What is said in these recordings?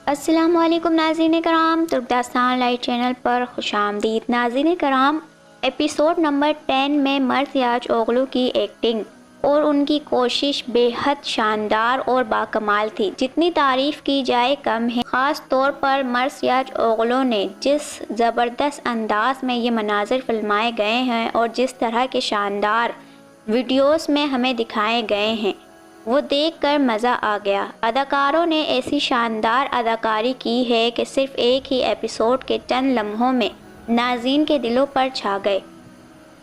السلام علیکم ناظرین کرام، ترک داستان لائٹ چینل پر خوش آمدید۔ ناظرین کرام، ایپیسوڈ نمبر 10 میں مرثیاج اوغلو کی ایکٹنگ اور ان کی کوشش بے حد شاندار اور باکمال تھی۔ جتنی تعریف کی جائے کم ہے۔ خاص طور پر مرثیاج اوغلو نے جس زبردست انداز میں یہ مناظر فلمائے گئے ہیں اور جس طرح کے شاندار ویڈیوز میں ہمیں دکھائے گئے ہیں، وہ دیکھ کر مزہ آ گیا۔ اداکاروں نے ایسی شاندار اداکاری کی ہے کہ صرف ایک ہی ایپیسوڈ کے چند لمحوں میں ناظرین کے دلوں پر چھا گئے۔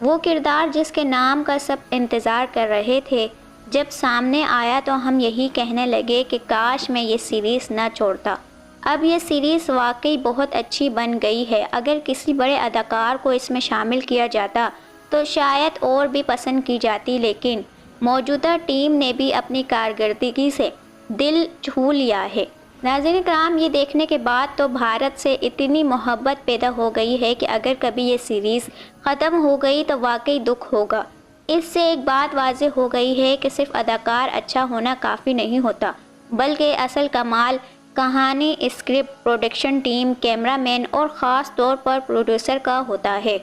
وہ کردار جس کے نام کا سب انتظار کر رہے تھے، جب سامنے آیا تو ہم یہی کہنے لگے کہ کاش میں یہ سیریز نہ چھوڑتا۔ اب یہ سیریز واقعی بہت اچھی بن گئی ہے۔ اگر کسی بڑے اداکار کو اس میں شامل کیا جاتا تو شاید اور بھی پسند کی جاتی، لیکن موجودہ ٹیم نے بھی اپنی کارکردگی سے دل چھو لیا ہے۔ ناظرین کرام، یہ دیکھنے کے بعد تو بھارت سے اتنی محبت پیدا ہو گئی ہے کہ اگر کبھی یہ سیریز ختم ہو گئی تو واقعی دکھ ہوگا۔ اس سے ایک بات واضح ہو گئی ہے کہ صرف اداکار اچھا ہونا کافی نہیں ہوتا، بلکہ اصل کمال کہانی، اسکرپٹ، پروڈکشن ٹیم، کیمرہ مین اور خاص طور پر پروڈیوسر کا ہوتا ہے۔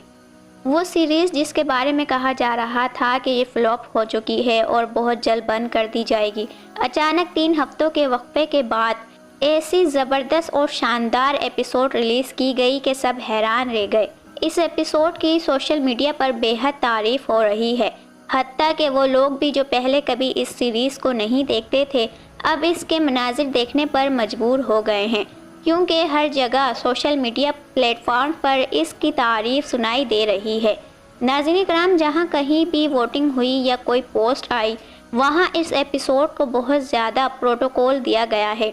وہ سیریز جس کے بارے میں کہا جا رہا تھا کہ یہ فلاپ ہو چکی ہے اور بہت جلد بند کر دی جائے گی، اچانک 3 ہفتوں کے وقفے کے بعد ایسی زبردست اور شاندار ایپیسوڈ ریلیز کی گئی کہ سب حیران رہ گئے۔ اس ایپیسوڈ کی سوشل میڈیا پر بے حد تعریف ہو رہی ہے، حتیٰ کہ وہ لوگ بھی جو پہلے کبھی اس سیریز کو نہیں دیکھتے تھے، اب اس کے مناظر دیکھنے پر مجبور ہو گئے ہیں، کیونکہ ہر جگہ سوشل میڈیا پلیٹ فارم پر اس کی تعریف سنائی دے رہی ہے۔ ناظرین کرام، جہاں کہیں بھی ووٹنگ ہوئی یا کوئی پوسٹ آئی، وہاں اس ایپیسوڈ کو بہت زیادہ پروٹوکول دیا گیا ہے۔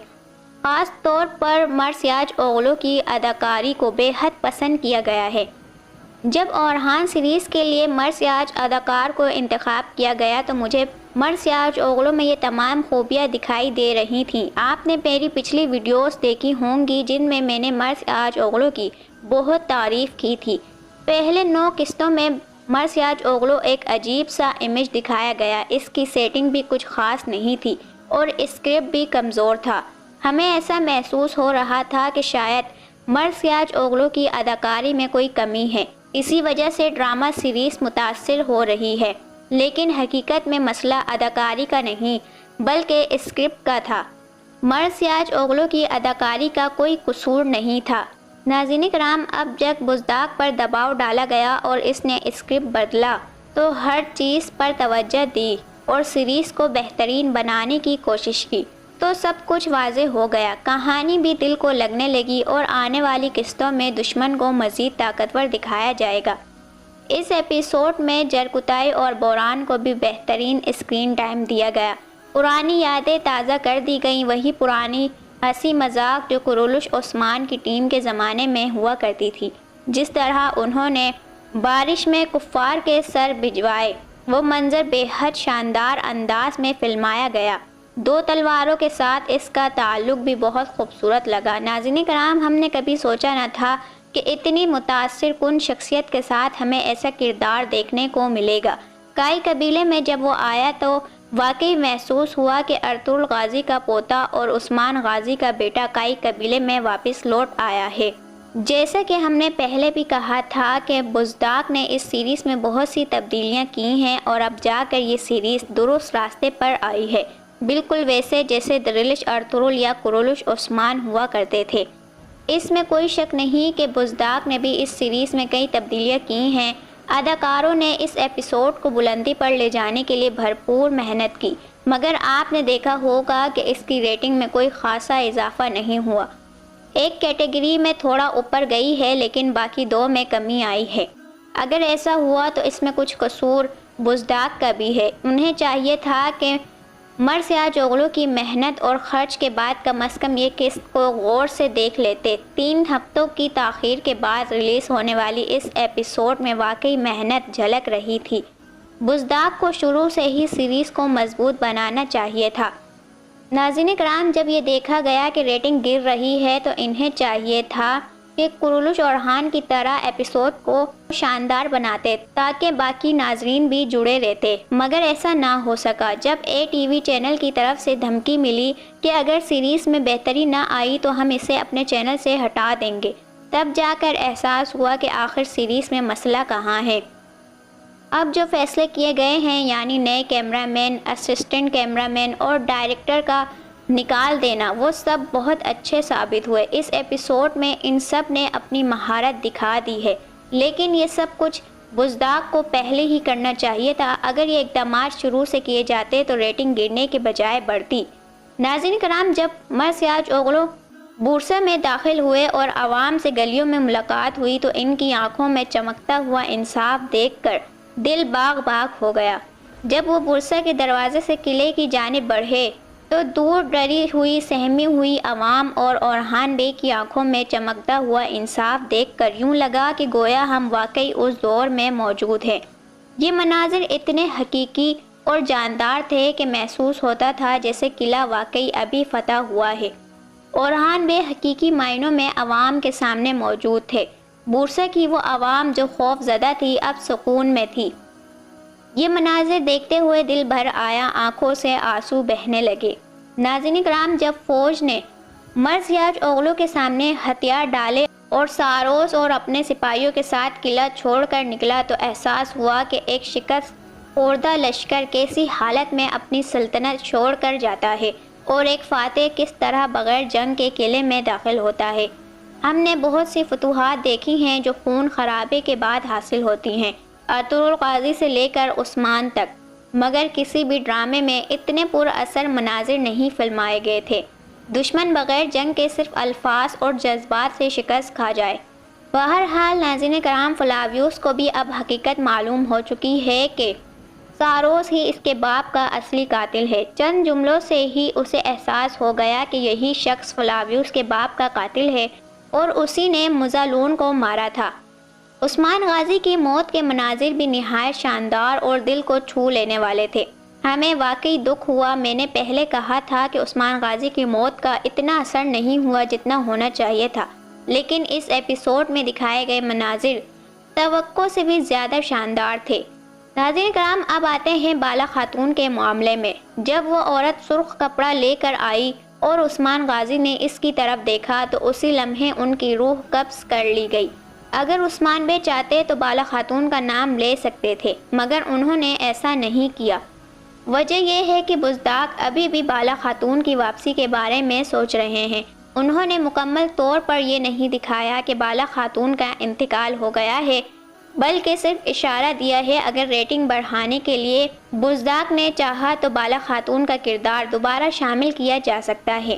خاص طور پر مرثیاج اوغلو کی اداکاری کو بے حد پسند کیا گیا ہے۔ جب اورہان سیریز کے لیے مرثیاج اداکار کو انتخاب کیا گیا تو مجھے مرثیاج اوغلو میں یہ تمام خوبیاں دکھائی دے رہی تھیں۔ آپ نے میری پچھلی ویڈیوز دیکھی ہوں گی جن میں میں نے مرثیاج اوغلو کی بہت تعریف کی تھی۔ پہلے 9 قسطوں میں مرثیاج اوغلو ایک عجیب سا امیج دکھایا گیا، اس کی سیٹنگ بھی کچھ خاص نہیں تھی اور اسکرپٹ بھی کمزور تھا۔ ہمیں ایسا محسوس ہو رہا تھا کہ شاید مرثیاج اوغلو کی اداکاری میں کوئی کمی ہے، اسی وجہ سے ڈرامہ سیریز متاثر ہو رہی ہے، لیکن حقیقت میں مسئلہ اداکاری کا نہیں بلکہ اسکرپٹ کا تھا۔ مرثیاج اوغلو کی اداکاری کا کوئی قصور نہیں تھا۔ ناظرین کرام، اب جب بزداق پر دباؤ ڈالا گیا اور اس نے اسکرپٹ بدلا تو ہر چیز پر توجہ دی اور سیریز کو بہترین بنانے کی کوشش کی تو سب کچھ واضح ہو گیا۔ کہانی بھی دل کو لگنے لگی اور آنے والی قسطوں میں دشمن کو مزید طاقتور دکھایا جائے گا۔ اس ایپیسوڈ میں جرکتائی اور بوران کو بھی بہترین اسکرین ٹائم دیا گیا۔ پرانی یادیں تازہ کر دی گئیں، وہی پرانی ہنسی مذاق جو کرولش عثمان کی ٹیم کے زمانے میں ہوا کرتی تھی۔ جس طرح انہوں نے بارش میں کفار کے سر بھجوائے، وہ منظر بے حد شاندار انداز میں فلمایا گیا۔ 2 تلواروں کے ساتھ اس کا تعلق بھی بہت خوبصورت لگا۔ ناظرین کرام، ہم نے کبھی سوچا نہ تھا کہ اتنی متاثر کن شخصیت کے ساتھ ہمیں ایسا کردار دیکھنے کو ملے گا۔ کائی قبیلے میں جب وہ آیا تو واقعی محسوس ہوا کہ ارطغرل غازی کا پوتا اور عثمان غازی کا بیٹا کائی قبیلے میں واپس لوٹ آیا ہے۔ جیسا کہ ہم نے پہلے بھی کہا تھا کہ بزداق نے اس سیریز میں بہت سی تبدیلیاں کی ہیں اور اب جا کر یہ سیریز درست راستے پر آئی ہے، بالکل ویسے جیسے درلش ارطغرل یا کرولش عثمان ہوا کرتے تھے۔ اس میں کوئی شک نہیں کہ بزداق نے بھی اس سیریز میں کئی تبدیلیاں کی ہیں۔ اداکاروں نے اس ایپیسوڈ کو بلندی پر لے جانے کے لیے بھرپور محنت کی، مگر آپ نے دیکھا ہوگا کہ اس کی ریٹنگ میں کوئی خاصا اضافہ نہیں ہوا۔ ایک کیٹیگری میں اوپر اوپر گئی ہے لیکن باقی 2 میں کمی آئی ہے۔ اگر ایسا ہوا تو اس میں کچھ قصور بزداق کا بھی ہے۔ انہیں چاہیے تھا کہ مرثیاج اوغلو کی محنت اور خرچ کے بعد کم از کم یہ قسط کو غور سے دیکھ لیتے۔ 3 ہفتوں کی تاخیر کے بعد ریلیز ہونے والی اس ایپیسوڈ میں واقعی محنت جھلک رہی تھی۔ بزداق کو شروع سے ہی سیریز کو مضبوط بنانا چاہیے تھا۔ ناظرین کرام، جب یہ دیکھا گیا کہ ریٹنگ گر رہی ہے تو انہیں چاہیے تھا کہ کرولوش اورحان کی طرح ایپیسوڈ کو شاندار بناتے تاکہ باقی ناظرین بھی جڑے رہتے، مگر ایسا نہ ہو سکا۔ جب اے ٹی وی چینل کی طرف سے دھمکی ملی کہ اگر سیریز میں بہتری نہ آئی تو ہم اسے اپنے چینل سے ہٹا دیں گے، تب جا کر احساس ہوا کہ آخر سیریز میں مسئلہ کہاں ہے۔ اب جو فیصلے کیے گئے ہیں، یعنی نئے کیمرہ مین، اسسٹنٹ کیمرہ مین اور ڈائریکٹر کا نکال دینا، وہ سب بہت اچھے ثابت ہوئے۔ اس ایپیسوڈ میں ان سب نے اپنی مہارت دکھا دی ہے، لیکن یہ سب کچھ بزداق کو پہلے ہی کرنا چاہیے تھا۔ اگر یہ اقدامات شروع سے کیے جاتے تو ریٹنگ گرنے کے بجائے بڑھتی۔ ناظرین کرام، جب مرثیاج اوغلو بورسا میں داخل ہوئے اور عوام سے گلیوں میں ملاقات ہوئی تو ان کی آنکھوں میں چمکتا ہوا انصاف دیکھ کر دل باغ باغ ہو گیا۔ جب وہ بورسا کے دروازے سے قلعے کی جانب بڑھے تو دور ڈری ہوئی سہمی ہوئی عوام اور اورحان بے کی آنکھوں میں چمکتا ہوا انصاف دیکھ کر یوں لگا کہ گویا ہم واقعی اس دور میں موجود ہیں۔ یہ مناظر اتنے حقیقی اور جاندار تھے کہ محسوس ہوتا تھا جیسے قلعہ واقعی ابھی فتح ہوا ہے۔ اورحان بے حقیقی معنوں میں عوام کے سامنے موجود تھے۔ بورسا کی وہ عوام جو خوف زدہ تھی اب سکون میں تھی۔ یہ مناظر دیکھتے ہوئے دل بھر آیا، آنکھوں سے آنسو بہنے لگے۔ ناظرین کرام، جب فوج نے مرثیاج اوغلو کے سامنے ہتھیار ڈالے اور ساروس اور اپنے سپاہیوں کے ساتھ قلعہ چھوڑ کر نکلا تو احساس ہوا کہ ایک شکست خوردہ لشکر کیسی حالت میں اپنی سلطنت چھوڑ کر جاتا ہے اور ایک فاتح کس طرح بغیر جنگ کے قلعے میں داخل ہوتا ہے۔ ہم نے بہت سی فتوحات دیکھی ہیں جو خون خرابے کے بعد حاصل ہوتی ہیں، ارطغرل غازی سے لے کر عثمان تک، مگر کسی بھی ڈرامے میں اتنے پر اثر مناظر نہیں فلمائے گئے تھے۔ دشمن بغیر جنگ کے صرف الفاظ اور جذبات سے شکست کھا جائے۔ بہرحال ناظرین کرام، فلاویوس کو بھی اب حقیقت معلوم ہو چکی ہے کہ ساروس ہی اس کے باپ کا اصلی قاتل ہے۔ چند جملوں سے ہی اسے احساس ہو گیا کہ یہی شخص فلاویوس کے باپ کا قاتل ہے اور اسی نے مزالون کو مارا تھا۔ عثمان غازی کی موت کے مناظر بھی نہایت شاندار اور دل کو چھو لینے والے تھے۔ ہمیں واقعی دکھ ہوا۔ میں نے پہلے کہا تھا کہ عثمان غازی کی موت کا اتنا اثر نہیں ہوا جتنا ہونا چاہیے تھا، لیکن اس ایپیسوڈ میں دکھائے گئے مناظر توقع سے بھی زیادہ شاندار تھے۔ ناظرین کرام، اب آتے ہیں بالا خاتون کے معاملے میں۔ جب وہ عورت سرخ کپڑا لے کر آئی اور عثمان غازی نے اس کی طرف دیکھا تو اسی لمحے ان کی روح قبض کر لی گئی۔ اگر عثمان بے چاہتے تو بالا خاتون کا نام لے سکتے تھے، مگر انہوں نے ایسا نہیں کیا۔ وجہ یہ ہے کہ بزداق ابھی بھی بالا خاتون کی واپسی کے بارے میں سوچ رہے ہیں۔ انہوں نے مکمل طور پر یہ نہیں دکھایا کہ بالا خاتون کا انتقال ہو گیا ہے، بلکہ صرف اشارہ دیا ہے اگر ریٹنگ بڑھانے کے لیے بزداق نے چاہا تو بالا خاتون کا کردار دوبارہ شامل کیا جا سکتا ہے۔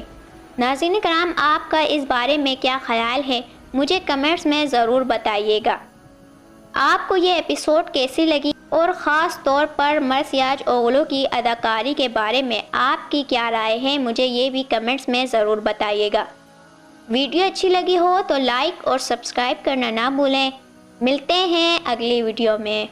ناظرین کرام، آپ کا اس بارے میں کیا خیال ہے؟ مجھے کمنٹس میں ضرور بتائیے گا۔ آپ کو یہ ایپیسوڈ کیسی لگی اور خاص طور پر مرثیاج اوغلو کی اداکاری کے بارے میں آپ کی کیا رائے ہے؟ مجھے یہ بھی کمنٹس میں ضرور بتائیے گا۔ ویڈیو اچھی لگی ہو تو لائک اور سبسکرائب کرنا نہ بھولیں۔ ملتے ہیں اگلی ویڈیو میں۔